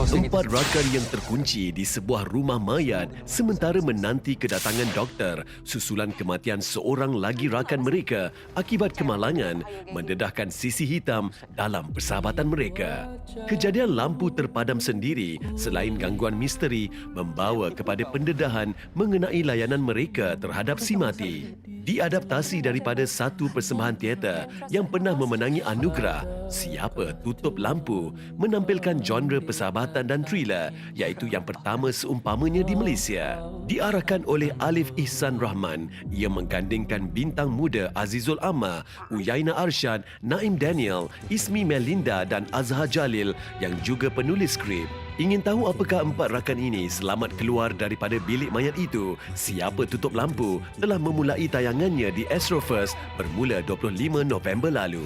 Empat rakan yang terkunci di sebuah rumah mayat sementara menanti kedatangan doktor susulan kematian seorang lagi rakan mereka akibat kemalangan mendedahkan sisi hitam dalam persahabatan mereka. Kejadian lampu terpadam sendiri selain gangguan misteri membawa kepada pendedahan mengenai layanan mereka terhadap si mati. Diadaptasi daripada satu persembahan teater yang pernah memenangi anugerah Siapa Tutup Lampu, menampilkan genre persahabatan dan thriller iaitu yang pertama seumpamanya di Malaysia. Diarahkan oleh Alif Ihsan Rahman, ia menggandingkan bintang muda Azizul Amma, Uyaina Arshad, Naim Daniel, Ismi Melinda dan Azhar Jalil yang juga penulis skrip. Ingin tahu apakah empat rakan ini selamat keluar daripada bilik mayat itu? Siapa Tutup Lampu telah memulai tayangannya di Astro First bermula 25 November lalu.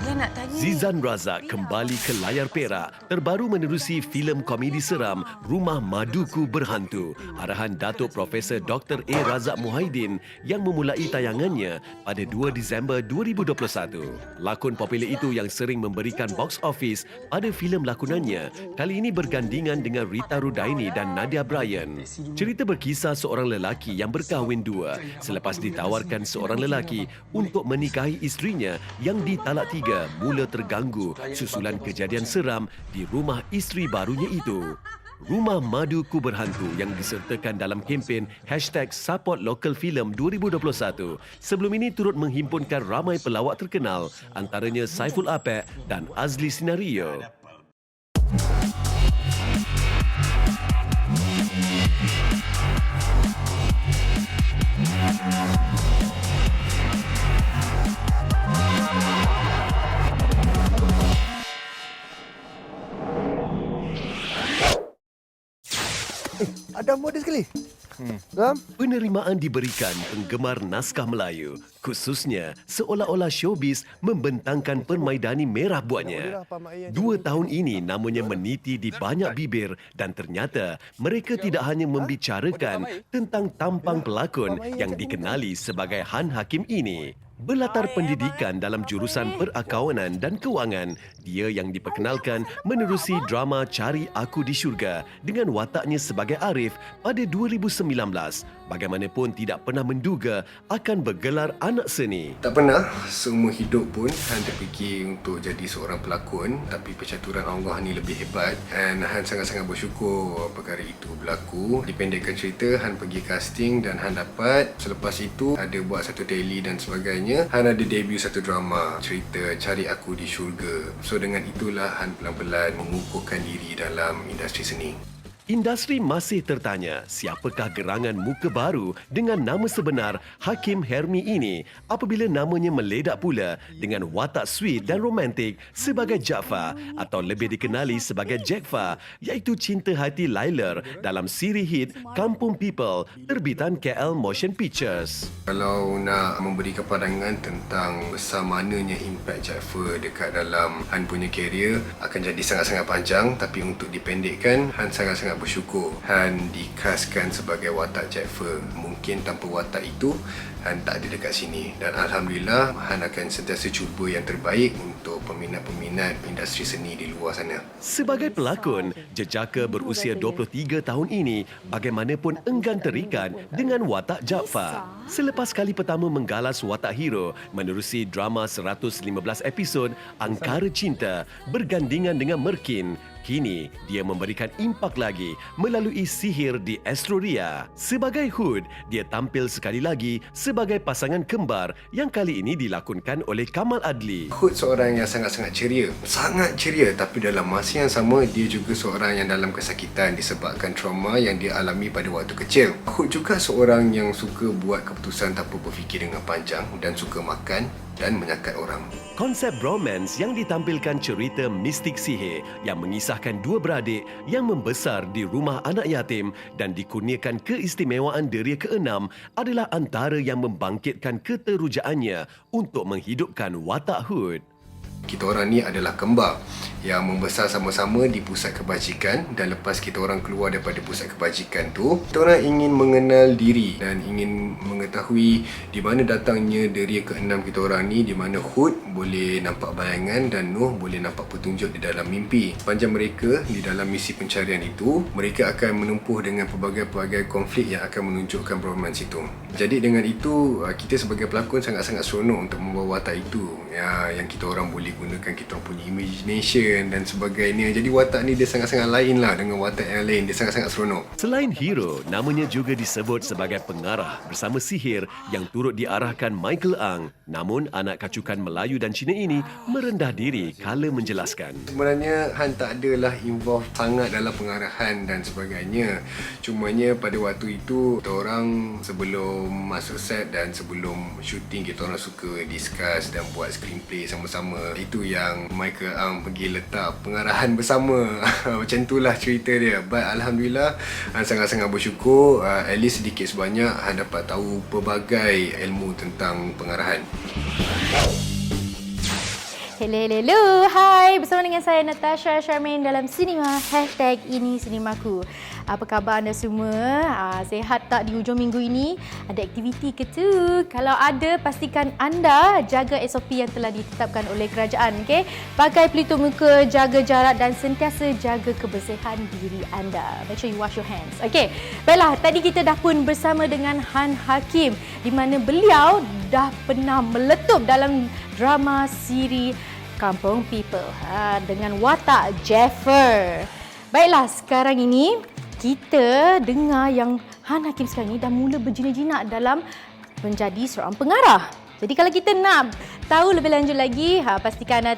Dia nak tanya. Zizan Razak kembali ke layar perak terbaru menerusi filem komedi seram Rumah Maduku Berhantu arahan Datuk Profesor Dr. A. Razak Muhaiddin yang memulai tayangannya pada 2 Disember 2021. Lakon popular itu yang sering memberikan box office pada filem lakonannya kali ini bergandingan dengan Rita Rudaini dan Nadia Bryan. Cerita berkisah seorang lelaki yang berkahwin dua selepas ditawarkan seorang lelaki untuk menikahi isterinya yang ditalak tiga mula terganggu susulan kejadian seram di rumah isteri barunya itu. Rumah Maduku Berhantu yang disertakan dalam kempen #SupportLocalFilm 2021 sebelum ini turut menghimpunkan ramai pelawak terkenal antaranya Saiful Apek dan Azli Sinario. Ada model sekali. Ram? Penerimaan diberikan penggemar naskah Melayu, khususnya seolah-olah showbiz membentangkan permaidani merah buatnya. 2 tahun ini namanya meniti di banyak bibir dan ternyata mereka tidak hanya membicarakan tentang tampang pelakon yang dikenali sebagai Han Hakim ini. Berlatar pendidikan dalam jurusan perakawanan dan kewangan, dia yang diperkenalkan menerusi drama Cari Aku di Syurga dengan wataknya sebagai Arif pada 2019. Bagaimanapun tidak pernah menduga akan bergelar anak seni. Tak pernah seumur hidup pun Han terfikir untuk jadi seorang pelakon, tapi percaturan Allah ni lebih hebat dan Han sangat-sangat bersyukur perkara itu berlaku. Dipendekkan cerita, Han pergi casting dan Han dapat. Selepas itu ada buat satu daily dan sebagainya. Han ada debut satu drama cerita Cari Aku di Syurga. So dengan itulah Han pelan-pelan mengukuhkan diri dalam industri seni. Industri masih tertanya siapakah gerangan muka baru dengan nama sebenar Hakim Hermi ini apabila namanya meledak pula dengan watak sweet dan romantik sebagai Jaafar atau lebih dikenali sebagai Jackfar iaitu cinta hati Lailer dalam siri hit Kampung People terbitan KL Motion Pictures. Kalau nak memberikan pandangan tentang besar mananya impak Jaafar dekat dalam Han punya kerjaya akan jadi sangat-sangat panjang, tapi untuk dipendekkan, Han sangat-sangat bersyukur Han dikaskan sebagai watak Jaafar. Mungkin tanpa watak itu Han tak ada dekat sini dan Alhamdulillah Han akan sentiasa cuba yang terbaik untuk peminat-peminat industri seni di luar sana. Sebagai pelakon, jejaka berusia 23 tahun ini bagaimanapun enggan terikat dengan watak Jaafar. Selepas kali pertama menggalas watak hero menerusi drama 115 episod Angkara Cinta bergandingan dengan Merkin, kini dia memberikan impak lagi melalui Sihir di Astroria. Sebagai Hood, dia tampil sekali lagi sebagai pasangan kembar yang kali ini dilakonkan oleh Kamal Adli. Hood seorang yang sangat-sangat ceria, tapi dalam masa yang sama dia juga seorang yang dalam kesakitan disebabkan trauma yang dia alami pada waktu kecil. Hood juga seorang yang suka buat keputusan tanpa berfikir dengan panjang dan suka makan dan menyakat orang. Konsep bromance yang ditampilkan cerita mistik sihir yang mengisahkan dua beradik yang membesar di rumah anak yatim dan dikurniakan keistimewaan deria ke-6 adalah antara yang membangkitkan keterujaannya untuk menghidupkan watak Hood. kita orang ni adalah kembar yang membesar sama-sama di pusat kebajikan, dan lepas kita orang keluar daripada pusat kebajikan tu, kita orang ingin mengenal diri dan ingin mengetahui di mana datangnya deria keenam kita orang ni, di mana Hud boleh nampak bayangan dan Nuh boleh nampak petunjuk di dalam mimpi. Sepanjang mereka di dalam misi pencarian itu, mereka akan menempuh dengan pelbagai konflik yang akan menunjukkan bromance itu. Jadi dengan itu, kita sebagai pelakon sangat-sangat seronok untuk membawa watak itu, yang kita orang boleh gunakan kita orang punya imagination dan sebagainya. Jadi watak ni dia sangat-sangat lain lah dengan watak yang lain. Dia sangat-sangat seronok. Selain hero, namanya juga disebut sebagai pengarah bersama sihir yang turut diarahkan Michael Ang. Namun anak kacukan Melayu dan Cina ini merendah diri kala menjelaskan. Sebenarnya Han tak adalah involve sangat dalam pengarahan dan sebagainya. Cumanya pada waktu itu, kita orang sebelum masuk set dan sebelum syuting, kita orang suka discuss dan buat screenplay sama-sama. Itu yang Michael Ang pergi letak pengarahan bersama. Macam itulah cerita dia. But Alhamdulillah, Han sangat-sangat bersyukur. At least sedikit sebanyak Han dapat tahu pelbagai ilmu tentang pengarahan. Hello. Hai, bersama dengan saya Natasha Charmaine dalam Cinema #IniCinemaku. Apa khabar anda semua? Sihat tak di hujung minggu ini? Ada aktiviti ke tu? Kalau ada, pastikan anda jaga SOP yang telah ditetapkan oleh kerajaan. Okay? Pakai pelitup muka, jaga jarak dan sentiasa jaga kebersihan diri anda. Make sure you wash your hands. Okay, baiklah, tadi kita dah pun bersama dengan Han Hakim, di mana beliau dah pernah meletup dalam drama siri Kampung People dengan watak Jaffer. Baiklah, sekarang ini kita dengar yang Han Hakim sekarang ni dah mula berjinak-jinak dalam menjadi seorang pengarah. Jadi kalau kita nak tahu lebih lanjut lagi, pastikan anda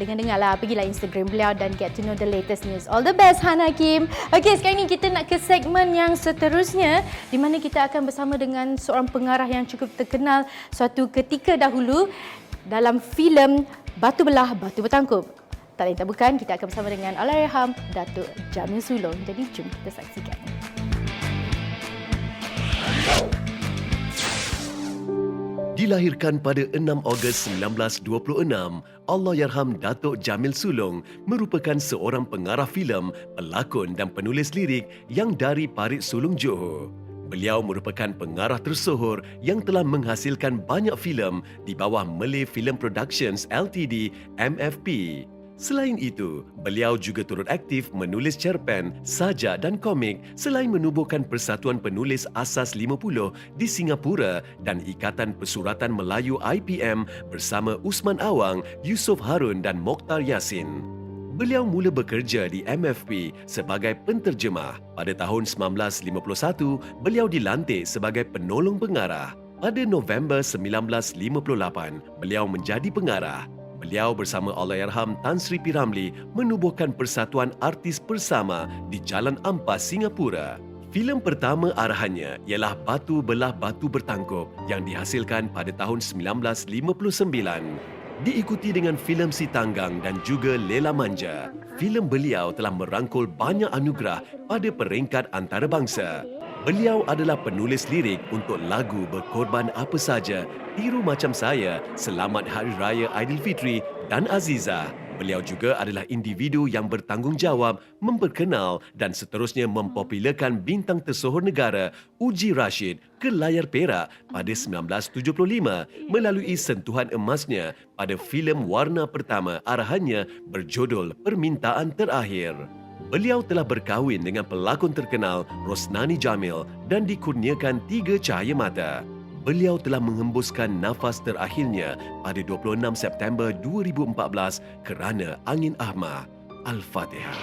dengar-dengarlah, pergilah Instagram beliau dan get to know the latest news. All the best Han Hakim. Okey, sekarang ni kita nak ke segmen yang seterusnya, di mana kita akan bersama dengan seorang pengarah yang cukup terkenal suatu ketika dahulu dalam filem Batu Belah, Batu Bertangkup. Tak lain tak bukan, kita akan bersama dengan Allahyarham Datuk Jamil Sulong. Jadi jom kita saksikan. Dilahirkan pada 6 Ogos 1926, Allahyarham Datuk Jamil Sulong merupakan seorang pengarah filem, pelakon dan penulis lirik yang dari Parit Sulong, Johor. Beliau merupakan pengarah tersohor yang telah menghasilkan banyak filem di bawah Malay Film Productions Ltd MFP. Selain itu, beliau juga turut aktif menulis cerpen, sajak dan komik selain menubuhkan Persatuan Penulis Asas 50 di Singapura dan Ikatan Pesuratan Melayu IPM bersama Usman Awang, Yusof Harun dan Mokhtar Yassin. Beliau mula bekerja di MFP sebagai penterjemah. Pada tahun 1951, beliau dilantik sebagai penolong pengarah. Pada November 1958, beliau menjadi pengarah. Beliau bersama Allahyarham Tan Sri P. Ramlee menubuhkan Persatuan Artis Persama di Jalan Ampas, Singapura. Filem pertama arahannya ialah Batu Belah Batu Bertangkup yang dihasilkan pada tahun 1959. Diikuti dengan filem Si Tanggang dan juga Lela Manja. Filem beliau telah merangkul banyak anugerah pada peringkat antarabangsa. Beliau adalah penulis lirik untuk lagu Berkorban Apa Saja, Tiru Macam Saya, Selamat Hari Raya Aidilfitri dan Aziza. Beliau juga adalah individu yang bertanggungjawab memperkenal dan seterusnya mempopularkan bintang tersohor negara Uji Rashid ke layar perak pada 1975 melalui sentuhan emasnya pada filem warna pertama arahannya berjudul Permintaan Terakhir. Beliau telah berkahwin dengan pelakon terkenal Rosnani Jamil dan dikurniakan 3 cahaya mata. Beliau telah menghembuskan nafas terakhirnya pada 26 September 2014 kerana angin ahmar. Al-Fatihah.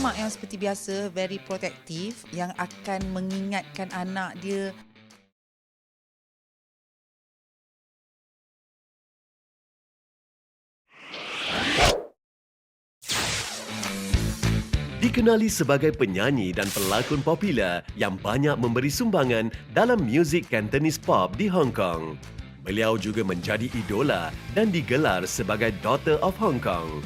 Mak yang seperti biasa, very protective, yang akan mengingatkan anak dia. Dikenali sebagai penyanyi dan pelakon popular yang banyak memberi sumbangan dalam muzik Cantonese pop di Hong Kong. Beliau juga menjadi idola dan digelar sebagai Daughter of Hong Kong.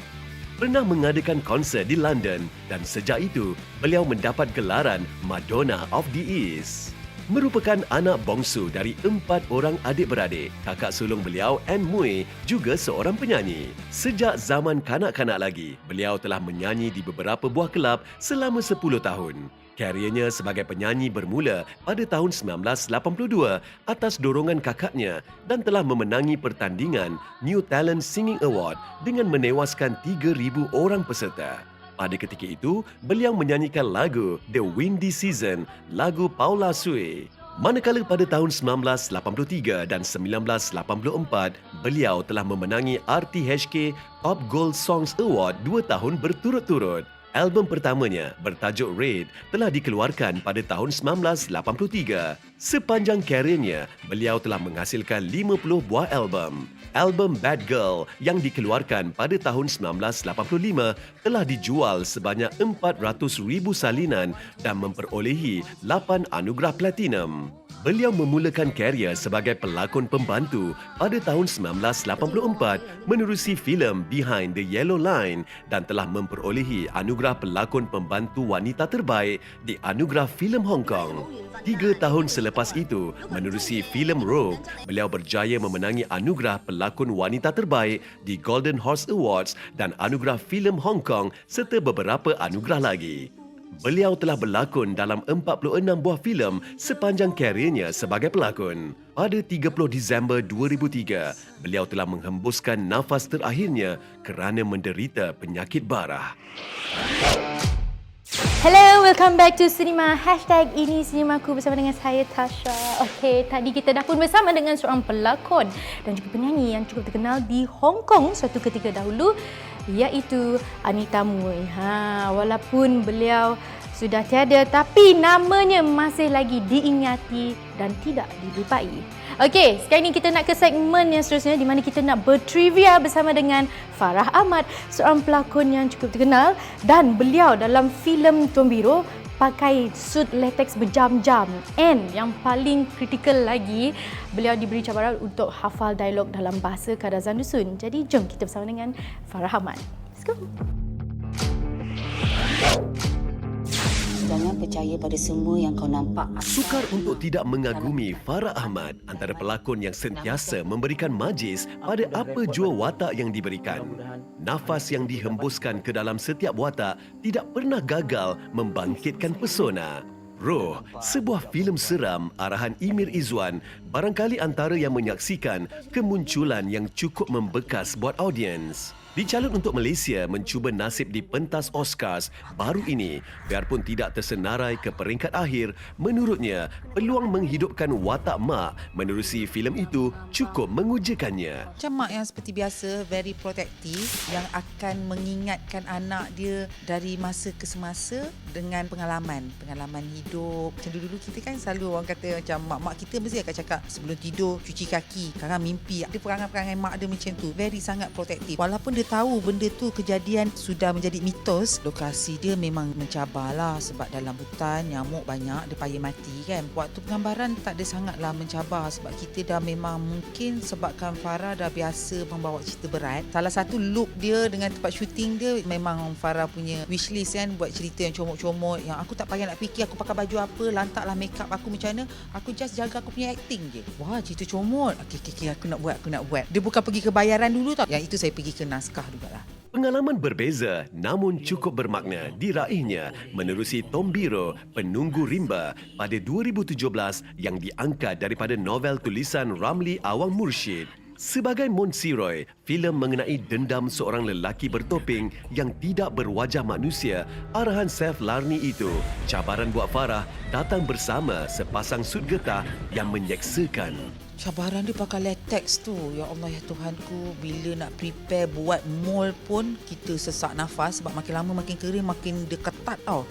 Pernah mengadakan konsert di London dan sejak itu beliau mendapat gelaran Madonna of the East. Merupakan anak bongsu dari 4 orang adik-beradik, kakak sulung beliau Anne Mui juga seorang penyanyi. Sejak zaman kanak-kanak lagi, beliau telah menyanyi di beberapa buah kelab selama 10 tahun. Kariernya sebagai penyanyi bermula pada tahun 1982 atas dorongan kakaknya dan telah memenangi pertandingan New Talent Singing Award dengan menewaskan 3,000 orang peserta. Pada ketika itu, beliau menyanyikan lagu The Windy Season, lagu Paula Sui. Manakala pada tahun 1983 dan 1984, beliau telah memenangi RTHK Top Gold Songs Award 2 tahun berturut-turut. Album pertamanya bertajuk Red telah dikeluarkan pada tahun 1983. Sepanjang kariernya, beliau telah menghasilkan 50 buah album. Album Bad Girl yang dikeluarkan pada tahun 1985 telah dijual sebanyak 400,000 salinan dan memperolehi 8 anugerah platinum. Beliau memulakan karier sebagai pelakon pembantu pada tahun 1984 menerusi filem Behind the Yellow Line dan telah memperolehi anugerah pelakon pembantu wanita terbaik di Anugerah Filem Hong Kong. 3 tahun selepas itu, menerusi filem Rogue, beliau berjaya memenangi anugerah pelakon wanita terbaik di Golden Horse Awards dan Anugerah Filem Hong Kong serta beberapa anugerah lagi. Beliau telah berlakon dalam 46 buah filem sepanjang kariernya sebagai pelakon. Pada 30 Disember 2003, beliau telah menghembuskan nafas terakhirnya kerana menderita penyakit barah. Hello, welcome back to Cinema. #ini Cinemaku bersama dengan saya Tasha. Okey, tadi kita dah pun bersama dengan seorang pelakon dan juga penyanyi yang cukup terkenal di Hong Kong suatu ketika dahulu, iaitu Anita Mui. Walaupun beliau sudah tiada, tapi namanya masih lagi diingati dan tidak dilupai. Okey, sekarang ni kita nak ke segmen yang seterusnya di mana kita nak bertrivia bersama dengan Farah Ahmad, seorang pelakon yang cukup terkenal dan beliau dalam filem Tombiro pakai suit latex berjam-jam. And yang paling kritikal lagi, beliau diberi cabaran untuk hafal dialog dalam bahasa Kadazan Dusun. Jadi jom kita bersama dengan Farah Ahmad. Let's go. Jangan percaya pada semua yang kau nampak. Sukar untuk tidak mengagumi Farah Ahmad, antara pelakon yang sentiasa memberikan majlis pada apa jua watak yang diberikan. Nafas yang dihembuskan ke dalam setiap watak tidak pernah gagal membangkitkan pesona. Roh, sebuah filem seram arahan Emir Izwan, barangkali antara yang menyaksikan kemunculan yang cukup membekas buat audiens. Dicalon untuk Malaysia mencuba nasib di pentas Oscars baru ini, biarpun tidak tersenarai ke peringkat akhir, menurutnya peluang menghidupkan watak mak menerusi filem itu cukup mengujakannya. Macam mak yang seperti biasa, very protective, yang akan mengingatkan anak dia dari masa ke semasa dengan pengalaman hidup. Macam dulu kita kan selalu orang kata macam mak-mak kita mesti akan cakap sebelum tidur cuci kaki, kadang mimpi. Ada perangai-perangai mak dia macam tu, very sangat protective. Walaupun dia tahu benda tu kejadian sudah menjadi mitos, lokasi dia memang mencabarlah sebab dalam hutan nyamuk banyak, dia payah mati kan. Waktu penggambaran tak ada sangatlah mencabar sebab kita dah memang mungkin sebabkan Farah dah biasa membawa cerita berat. Salah satu look dia dengan tempat syuting dia memang Farah punya wishlist kan, buat cerita yang comot-comot yang aku tak payah nak fikir aku pakai baju apa, lantaklah make up aku macam mana, aku just jaga aku punya acting je. Wah, cerita comot. Okey, aku nak buat. Dia bukan pergi ke bayaran dulu tau. Yang itu saya pergi ke naskah jugalah. Pengalaman berbeza namun cukup bermakna diraihnya menerusi Tombiro Penunggu Rimba pada 2017 yang diangkat daripada novel tulisan Ramli Awang Mursyid. Sebagai Monsiroy, filem mengenai dendam seorang lelaki bertopeng yang tidak berwajah manusia arahan Saif Larni itu, cabaran buat Farah datang bersama sepasang sut getah yang menyeksakan. Cabaran dia pakai latex tu. Ya Allah, ya Tuhanku. Bila nak prepare buat mold pun kita sesak nafas sebab makin lama makin kering, makin dia ketat tau.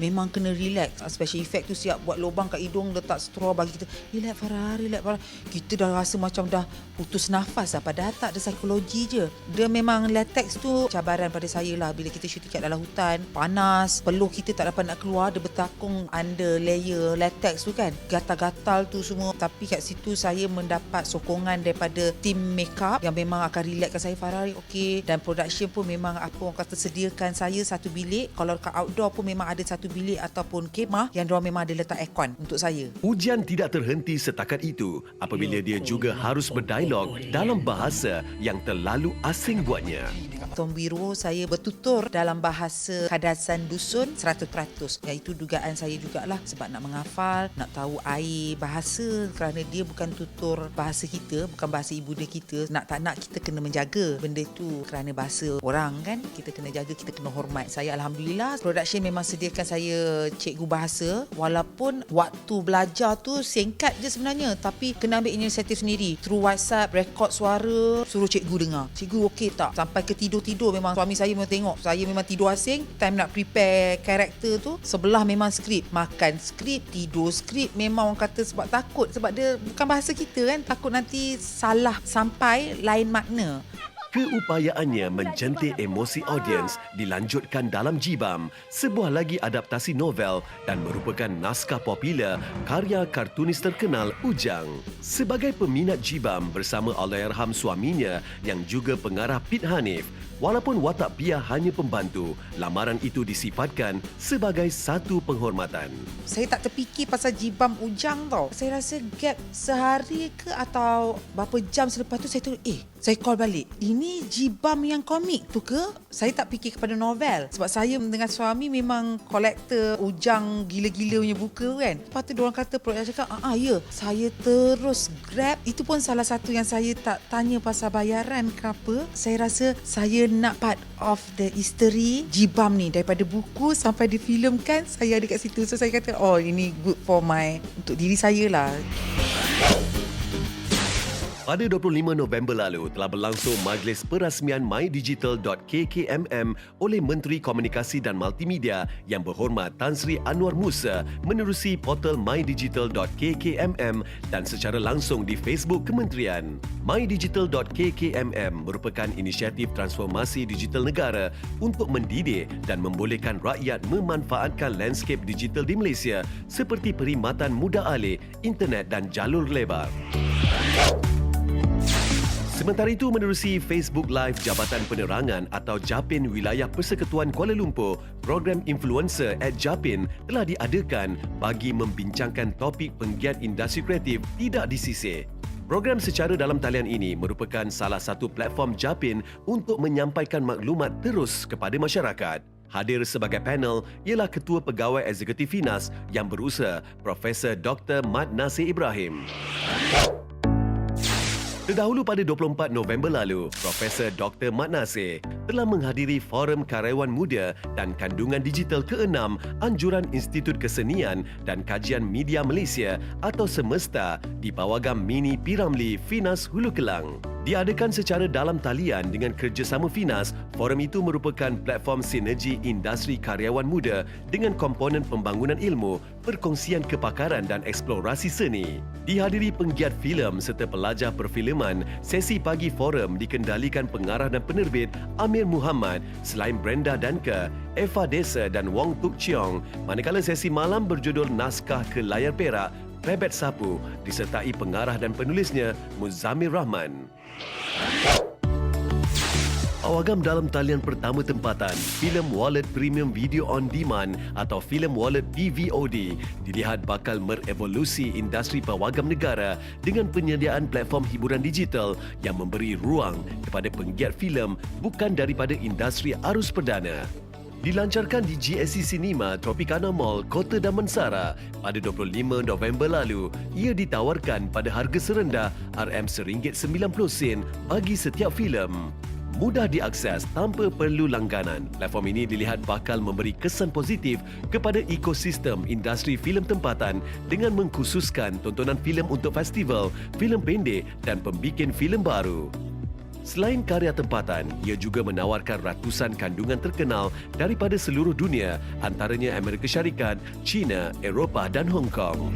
Memang kena relax. Special effect tu siap buat lubang kat hidung, letak straw bagi kita. Relax Farah. Kita dah rasa macam dah putus nafas lah. Padahal tak ada psikologi je. Dia memang latex tu cabaran pada saya lah. Bila kita syuting kat dalam hutan, panas, peluh kita tak dapat nak keluar, dia bertakung under layer latex tu kan. Gatal-gatal tu semua. Tapi kat situ saya mendapat sokongan daripada tim makeup yang memang akan relaxkan saya. Farah, okey. Dan production pun memang apa orang kata sediakan saya satu bilik. Kalau kat outdoor pun memang ada satu bilik ataupun kemah yang diorang memang ada letak aircon untuk saya. Ujian tidak terhenti setakat itu apabila dia juga harus berdialog dalam bahasa yang terlalu asing buatnya. Tombiro saya bertutur dalam bahasa Kadasan Dusun 100%. Iaitu dugaan saya jugalah sebab nak menghafal, nak tahu air bahasa kerana dia bukan tutur bahasa kita, bukan bahasa ibu dia kita. Nak tak nak kita kena menjaga benda tu kerana bahasa orang kan. Kita kena jaga, kita kena hormat. Saya Alhamdulillah production memang sediakan saya cikgu bahasa walaupun waktu belajar tu singkat je sebenarnya tapi kena ambil inisiatif sendiri. Through WhatsApp, rekod suara, suruh cikgu dengar. Cikgu okey tak? Sampai ke tidur memang suami saya memang tengok saya memang tidur asing. Time nak prepare karakter tu sebelah memang skrip, makan skrip, tidur skrip. Memang orang kata sebab takut, sebab dia bukan bahasa kita kan, takut nanti salah sampai lain makna. Keupayaannya menjentik emosi audiens dilanjutkan dalam Jibam, sebuah lagi adaptasi novel dan merupakan naskah popular karya kartunis terkenal Ujang. Sebagai peminat Jibam bersama Allahyarham suaminya yang juga pengarah Pit Hanif, walaupun watak Pia hanya pembantu, lamaran itu disifatkan sebagai satu penghormatan. Saya tak terfikir pasal Jibam Ujang tau. Saya rasa gap sehari ke atau berapa jam selepas tu saya saya call balik. Ini Jibam yang komik tu ke? Saya tak fikir kepada novel. Sebab saya dengan suami memang kolektor Ujang gila-gila punya buku kan. Lepas tu diorang kata, produk cakap, ya. Saya terus grab. Itu pun salah satu yang saya tak tanya pasal bayaran ke apa. Saya rasa saya nak part of the history Jibam ni. Daripada buku sampai difilmkan, saya ada kat situ. So saya kata, ini good for untuk diri saya lah. Pada 25 November lalu telah berlangsung majlis perasmian mydigital.kkmm oleh Menteri Komunikasi dan Multimedia yang berhormat Tan Sri Anwar Musa menerusi portal mydigital.kkmm dan secara langsung di Facebook Kementerian. mydigital.kkmm merupakan inisiatif transformasi digital negara untuk mendidik dan membolehkan rakyat memanfaatkan landscape digital di Malaysia seperti perkhidmatan mudah alih, internet dan jalur lebar. Sementara itu, menerusi Facebook Live Jabatan Penerangan atau Japin Wilayah Persekutuan Kuala Lumpur, program Influencer at Japin telah diadakan bagi membincangkan topik penggiat industri kreatif tidak disisir. Program secara dalam talian ini merupakan salah satu platform Japin untuk menyampaikan maklumat terus kepada masyarakat. Hadir sebagai panel ialah Ketua Pegawai Eksekutif Finas yang berusaha Profesor Dr. Mat Nasir Ibrahim. Terdahulu pada 24 November lalu, Profesor Dr. Mat Nasir telah menghadiri Forum Karyawan Muda dan Kandungan Digital ke-6 Anjuran Institut Kesenian dan Kajian Media Malaysia atau Semesta di Pawagam Mini P. Ramlee, Finas, Hulu Kelang. Diadakan secara dalam talian dengan kerjasama Finas, forum itu merupakan platform sinergi industri karyawan muda dengan komponen pembangunan ilmu, perkongsian kepakaran dan eksplorasi seni. Dihadiri penggiat filem serta pelajar perfilman, sesi pagi forum dikendalikan pengarah dan penerbit Amir Muhammad selain Brenda Danka, Eva Desa dan Wong Tuk Cheong, manakala sesi malam berjudul Naskah ke Layar Perak, Rebet Sapu disertai pengarah dan penulisnya Muzammil Rahman. Pawagam dalam talian pertama tempatan, filem Wallet Premium Video On Demand atau filem Wallet PVOD dilihat bakal merevolusi industri pawagam negara dengan penyediaan platform hiburan digital yang memberi ruang kepada penggiat filem bukan daripada industri arus perdana. Dilancarkan di GSC Cinema Tropicana Mall, Kota Damansara pada 25 November lalu, ia ditawarkan pada harga serendah RM1.90 bagi setiap filem. Mudah diakses tanpa perlu langganan. Platform ini dilihat bakal memberi kesan positif kepada ekosistem industri filem tempatan dengan mengkhususkan tontonan filem untuk festival, filem pendek dan pembikin filem baru. Selain karya tempatan, ia juga menawarkan ratusan kandungan terkenal daripada seluruh dunia, antaranya Amerika Syarikat, China, Eropah dan Hong Kong.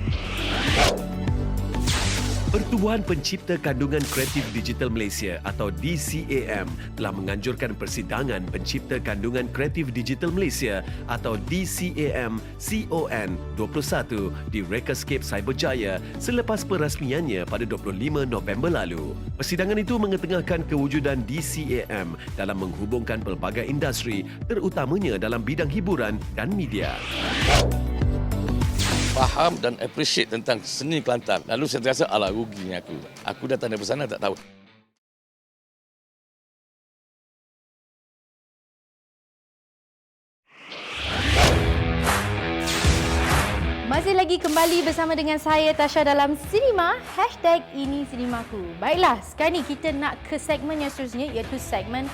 Pertubuhan Pencipta Kandungan Kreatif Digital Malaysia atau DCAM telah menganjurkan persidangan Pencipta Kandungan Kreatif Digital Malaysia atau DCAM CON 21 di Rekascape Cyberjaya selepas perasmiannya pada 25 November lalu. Persidangan itu mengetengahkan kewujudan DCAM dalam menghubungkan pelbagai industri terutamanya dalam bidang hiburan dan media. Faham dan appreciate tentang seni Kelantan. Lalu saya terasa, alah ruginya aku. Aku datang dari sana tak tahu. Masih lagi kembali bersama dengan saya Tasha dalam Sinema #ini Sinemaku. Baiklah, sekarang ni kita nak ke segmen yang seterusnya iaitu segmen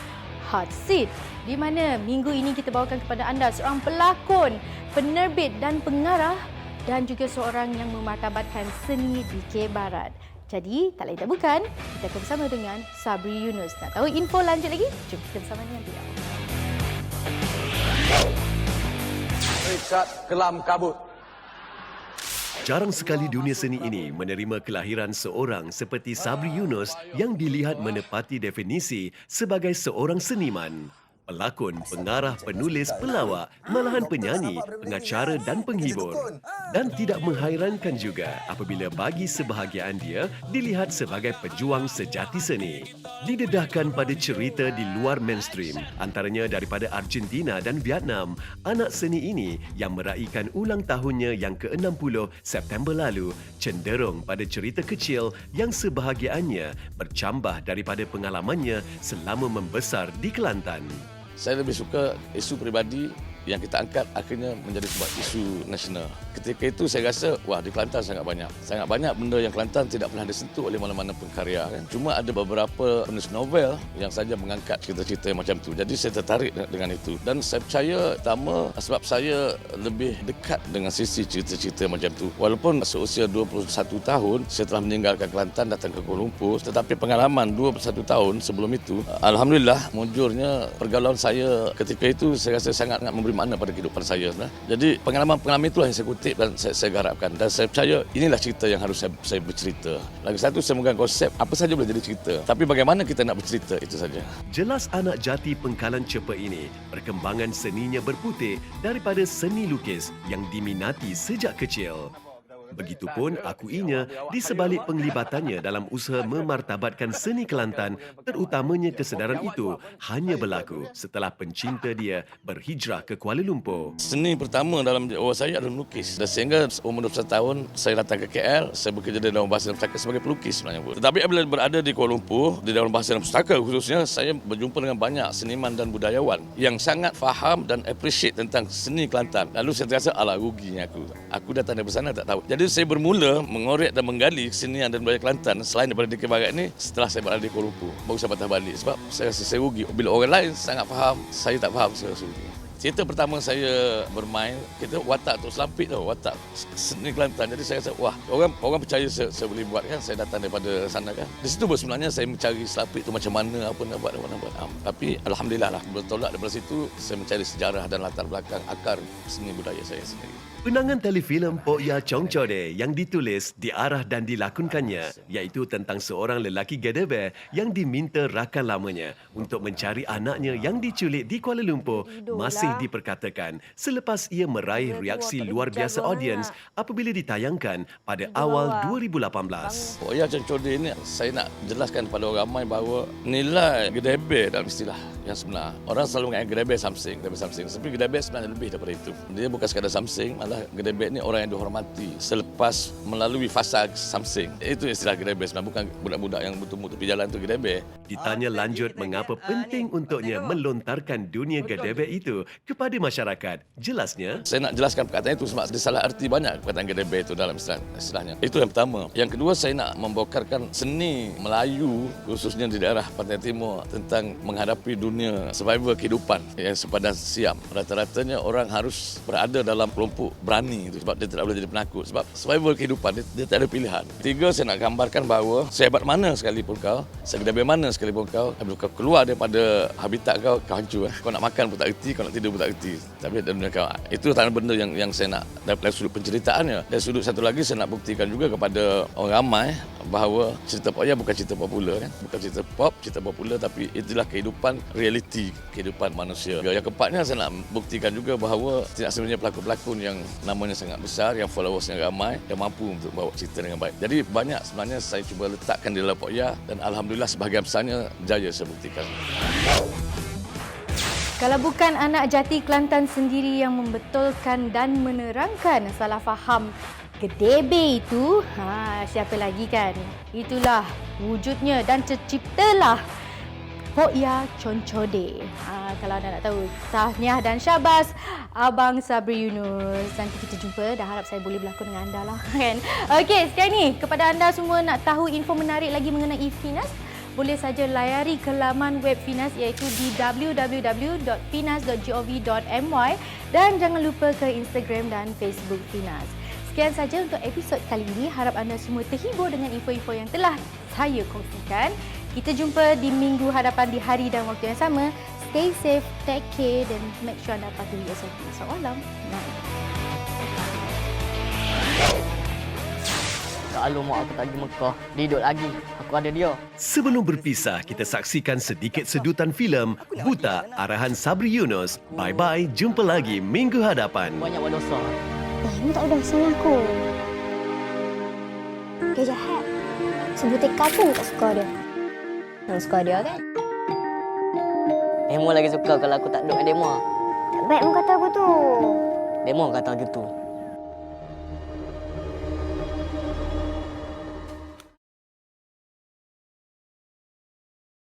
Hot Seat, di mana minggu ini kita bawakan kepada anda seorang pelakon, penerbit dan pengarah dan juga seorang yang memartabatkan seni di K Barat. Jadi, tak lain tak bukan, kita akan bersama dengan Sabri Yunus. Nak tahu info lanjut lagi? Jom kita bersama dengan beliau. Peringkat kelam kabut. Jarang sekali dunia seni ini menerima kelahiran seorang seperti Sabri Yunus yang dilihat menepati definisi sebagai seorang seniman. Pelakon, pengarah, penulis, pelawak, malahan penyanyi, pengacara dan penghibur. Dan tidak menghairankan juga apabila bagi sebahagian dia dilihat sebagai pejuang sejati seni. Didedahkan pada cerita di luar mainstream, antaranya daripada Argentina dan Vietnam, anak seni ini yang meraihkan ulang tahunnya yang ke-60 September lalu cenderung pada cerita kecil yang sebahagiannya bercambah daripada pengalamannya selama membesar di Kelantan. Saya lebih suka isu peribadi yang kita angkat akhirnya menjadi sebuah isu nasional. Ketika itu saya rasa, wah di Kelantan sangat banyak benda yang Kelantan tidak pernah disentuh oleh mana-mana pengkarya. Cuma ada beberapa penulis novel yang saja mengangkat cerita-cerita macam tu. Jadi saya tertarik dengan itu. Dan saya percaya pertama sebab saya lebih dekat dengan sisi cerita-cerita macam tu. Walaupun seusia 21 tahun saya telah meninggalkan Kelantan datang ke Kuala Lumpur, tetapi pengalaman 21 tahun sebelum itu, alhamdulillah mujurnya pergaulan saya ketika itu saya rasa sangat memberi makna pada kehidupan saya. Jadi pengalaman-pengalaman itulah yang saya kutip dan saya garapkan. Dan saya percaya inilah cerita yang harus saya bercerita. Lagi satu, saya memegang konsep apa saja boleh jadi cerita. Tapi bagaimana kita nak bercerita, itu saja. Jelas anak jati Pengkalan Cepa ini, perkembangan seninya berputih daripada seni lukis yang diminati sejak kecil. Begitupun akuinya di sebalik penglibatannya dalam usaha memartabatkan seni Kelantan, terutamanya kesedaran itu hanya berlaku setelah pencinta dia berhijrah ke Kuala Lumpur. Seni pertama dalam jiwa saya adalah melukis. Dan sehingga umur 21 tahun saya datang ke KL, saya bekerja di Dewan Bahasa dan Pustaka sebagai pelukis sebenarnya. Tetapi apabila berada di Kuala Lumpur, di Dewan Bahasa dan Pustaka khususnya, saya berjumpa dengan banyak seniman dan budayawan yang sangat faham dan appreciate tentang seni Kelantan. Lalu saya terasa, alah ruginya aku. Aku datang dari sana tak tahu. Jadi saya bermula mengorek dan menggali kesenian dan budaya Kelantan selain daripada di K Barat ini setelah saya berada di Kuala Lumpur. Baru saya patah balik sebab saya rasa saya rugi. Bila orang lain sangat faham, saya tak faham, saya rasa rugi. Cerita pertama saya bermain, kita watak tu selampit tau, watak seni Kelantan. Jadi saya rasa, wah, orang percaya saya boleh buat kan, saya datang daripada sana kan. Di situ sebenarnya saya mencari selampit tu macam mana, apa nak buat. Tapi alhamdulillah lah, bertolak daripada situ, saya mencari sejarah dan latar belakang akar seni budaya saya sendiri. Penangan telefilm Pok Ya Chong Chode yang ditulis, diarah dan dilakonkannya iaitu tentang seorang lelaki gedebe yang diminta rakan lamanya untuk mencari anaknya yang diculik di Kuala Lumpur masih diperkatakan selepas ia meraih reaksi luar biasa audiens apabila ditayangkan pada awal 2018. Pok Ya Chong Chode ini saya nak jelaskan kepada orang ramai bahawa nilai gedebe dalam istilah yang sebenar. Orang selalu mengingat gedebe samsing. Tapi gedebe sebenarnya lebih daripada itu. Dia bukan sekadar samsing, gedebek ni orang yang dihormati selepas melalui fasa samsing. Itu istilah gedebek sebenarnya, bukan budak-budak yang betul-betul pergi jalan tu gedebek. Ditanya lanjut mengapa penting untuknya melontarkan dunia gedebek itu kepada masyarakat. Jelasnya, saya nak jelaskan perkataan itu sebab disalah arti banyak perkataan gedebek itu dalam istilahnya. Itu yang pertama. Yang kedua, saya nak membawakan seni Melayu khususnya di daerah Pantai Timur tentang menghadapi dunia survival kehidupan yang sepadan siam. Rata-ratanya orang harus berada dalam kelompok berani itu sebab dia tidak boleh jadi penakut sebab survival kehidupan dia tak ada pilihan. Tiga, saya nak gambarkan bahawa sehebat mana sekalipun kau, segedebek mana sekalipun kau, apabila kau keluar daripada habitat kau hancur. Kau nak makan pun tak erti, kau nak tidur pun tak erti. Tapi dalam dunia kau, itu antara benda yang saya nak dari sudut penceritaannya. Dari sudut satu lagi, saya nak buktikan juga kepada orang ramai, bahawa cerita Poya bukan cerita popular kan. Bukan cerita pop, cerita popular, tapi itulah kehidupan realiti, kehidupan manusia. Yang keempatnya saya nak buktikan juga bahawa tidak sebenarnya pelakon-pelakon yang namanya sangat besar, yang followersnya ramai, yang mampu untuk bawa cerita dengan baik. Jadi banyak sebenarnya saya cuba letakkan di dalam Poya dan alhamdulillah sebahagian besarnya jaya saya buktikan. Kalau bukan anak jati Kelantan sendiri yang membetulkan dan menerangkan salah faham Gedebe itu, siapa lagi kan? Itulah wujudnya dan terciptalah Poya Concode. Kalau anda nak tahu, tahniah dan syabas Abang Sabri Yunus. Nanti kita jumpa. Dah harap saya boleh berlakon dengan anda lah kan. Okey, sekarang ni kepada anda semua nak tahu info menarik lagi mengenai Finas, boleh saja layari ke laman web Finas iaitu di www.finas.gov.my dan jangan lupa ke Instagram dan Facebook Finas. Sekian saja untuk episod kali ini. Harap anda semua terhibur dengan info-info yang telah saya kongsikan. Kita jumpa di minggu hadapan di hari dan waktu yang sama. Stay safe, take care dan make sure anda patuhi SOP. Assalamualaikum. Kalau mak aku tak pergi Mekah, dia hidup lagi. Aku ada dia. Sebelum berpisah, kita saksikan sedikit sedutan filem Buta arahan Sabri Yunus. Bye-bye, jumpa lagi minggu hadapan. Banyak buat dosa. Mu tak ada sama aku. Dia jahat. Sebutir kau pun tak suka dia. Yang suka dia kan? Demo lagi suka kalau aku tak duduk dengan Demo. Tak baik mu kata aku tu. Demo kata gitu.